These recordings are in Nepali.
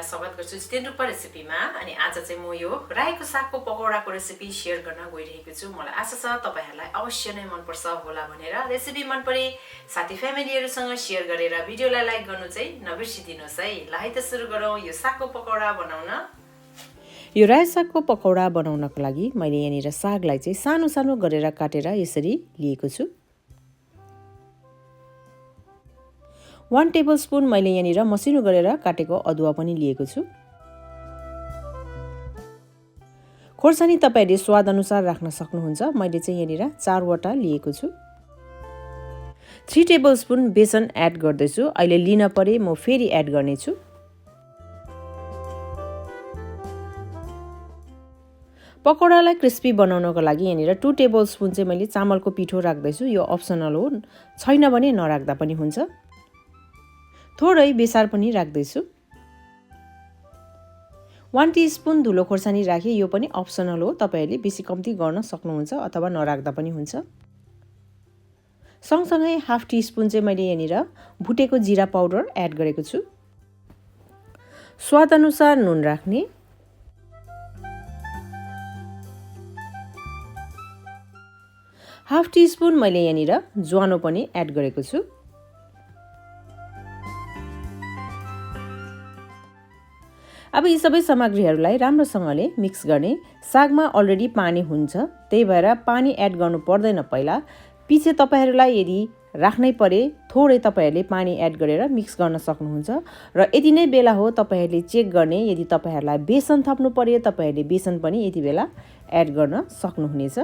तपाईहरुलाई स्वागत गर्छु छितेन डुक्पा रेसिपीमा। अनि आज चाहिँ म यो रायोको सागको पकौडाको रेसिपी शेयर गर्न गइरहेको छु। मलाई आशा छ तपाईहरुलाई अवश्य नै मन पर्छ होला भनेर। रेसिपी मन परे साथी फ्यामिलीहरुसँग शेयर गरेर भिडियोलाई लाइक गर्नु चाहिँ नबिर्सिदिनुस् है। ल है त सुरु गरौँ यो सागको पकौडा बनाउन। यो रायो सागको पकौडा बनाउनको लागि मैले यहाँनिर सागलाई चाहिँ सानो सानो गरेर काटेर यसरी लिएको छु। 1 टेबलस्पुन मैले यहाँनिर मसिनो गरेर काटेको अदुवा पनि लिएको छु। खोर्सानी तपाईहरुले स्वाद अनुसार राख्न सक्नुहुन्छ। मैले चाहिँ यहाँनिर 4 वटा लिएको छु। 3 टेबलस्पुन बेसन एड गर्दैछु। अहिले लिन परे म फेरि एड गर्ने छु। पकौडालाई क्रिस्पी बनाउनको लागि यहाँनिर 2 टेबलस्पुन चाहिँ मैले चामलको पिठो राख्दैछु। यो अप्सनल हो, छैन भने नराख्दा पनि हुन्छ। थोरै बेसार पनि राख्दैछु। 1 टीस्पुन धुलो खोर्सानी राखे, यो पनि अप्सनल हो, तपाईहरुले बेसी कम्ती गर्न सक्नुहुन्छ अथवा नराख्दा पनि हुन्छ। सँगसँगै हाफ टीस्पुन चाहिँ मैले यहाँनिर भुटेको जिरा पाउडर एड गरेको छु। स्वाद अनुसार नुन राख्ने। हाफ टीस्पुन मैले यहाँनिर ज्वानो पनि एड गरेको छु। अब यी सबै सामग्रीहरूलाई राम्रोसँगले मिक्स गर्ने। सागमा अलरेडी पानी हुन्छ, त्यही भएर पानी एड गर्नु पर्दैन। पहिला पछि तपाईहरुलाई यदि राख्नै परे थोरै तपाईहरुले पानी एड गरेर मिक्स गर्न सक्नुहुन्छ। र यति नै बेला हो तपाईहरुले चेक गर्ने, यदि तपाईहरुलाई बेसन थप्नु पर्यो तपाईहरुले बेसन पनि यति बेला एड गर्न सक्नुहुनेछ।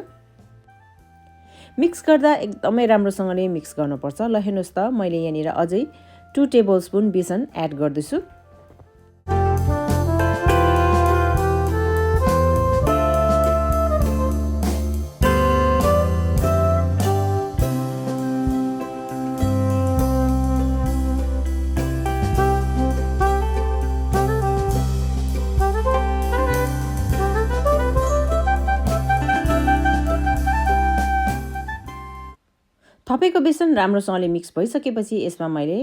मिक्स गर्दा एकदमै राम्रोसँगले मिक्स गर्नुपर्छ। ल हेर्नुस् त, मैले यहाँनिर अझै 2 टेबलस्पुन बेसन एड गर्दैछु। थपेको बेसन राम्रोसँगले मिक्स भइसकेपछि यसमा मैले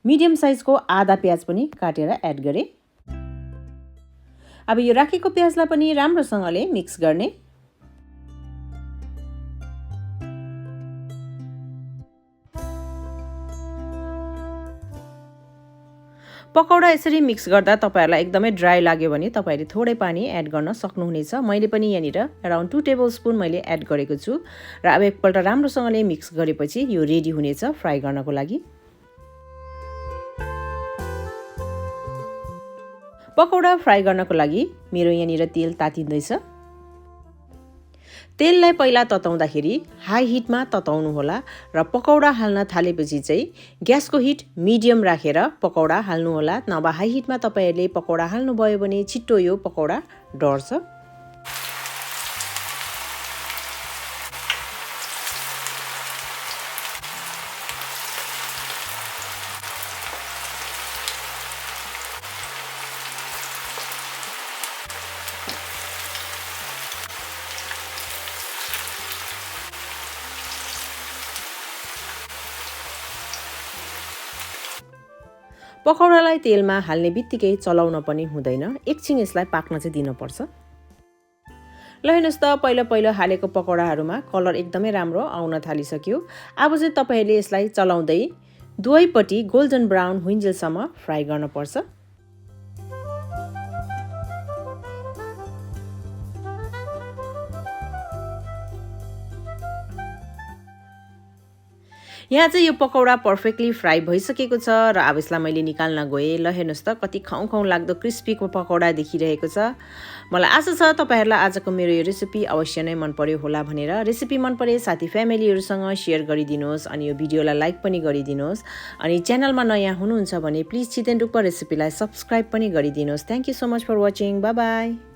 मिडियम साइजको आधा प्याज पनि काटेर एड गरे। अब यो राखेको प्याजलाई पनि राम्रोसँगले मिक्स गर्ने। पकौडा यसरी मिक्स गर्दा तपाईहरुलाई एकदमै ड्राई लाग्यो भने तपाईहरुले थोरै पानी एड गर्न सक्नुहुनेछ। मैले पनि यहाँनिर अराउन्ड 2 टेबलस्पुन मैले एड गरेको छु। र अब एकपल्ट राम्रोसँगले मिक्स गरेपछि यो रेडी हुनेछ फ्राई गर्नको लागि। पकौडा फ्राई गर्नको लागि मेरो यहाँनिर तेल तातिँदैछ। तेललाई पहिला तताउँदाखेरि हाई हिटमा तताउनु होला र पकौडा हाल्न थालेपछि चाहिँ ग्यासको हिट मिडियम राखेर पकौडा हाल्नु होला। नभए हाई हिटमा तपाईहरुले पकौडा हाल्नु भयो भने छिट्टो यो पकौडा डढ्छ। पकौडालाई तेलमा हाल्ने बित्तिकै चलाउन पनि हुँदैन, एकछिन यसलाई पाक्न चाहिँ दिनुपर्छ। ल हेर्नुस् त, पहिलो हालेको पकौडाहरुमा कलर एकदमै राम्रो आउन थालिसक्यो। अब चाहिँ तपाईहरुले यसलाई चलाउँदै दुवैपट्टि गोल्डन ब्राउन हुइन्जेलसम्म फ्राई गर्नुपर्छ। यहाँ चाहिँ यो पकौडा पर्फेक्टली फ्राई भइसकेको छ र अब यसलाई मैले निकाल्न गएँ। ल हेर्नुस् त, कति खाउँ खाउँ लाग्दो क्रिस्पीको पकौडा देखिरहेको छ। मलाई आशा छ तपाईहरुलाई आजको मेरो यो रेसिपी अवश्य नै मन पर्यो होला भनेर। रेसिपी मन परे साथी फ्यामिलीहरुसँग शेयर गरिदिनुहोस् अनि यो भिडियोलाई लाइक पनि गरिदिनुहोस्। अनि च्यानलमा नयाँ हुनुहुन्छ भने प्लिज छितेन डुक्पा रेसिपीलाई सब्स्क्राइब पनि गरिदिनुहोस्। Thank you so much for watching. Bye by.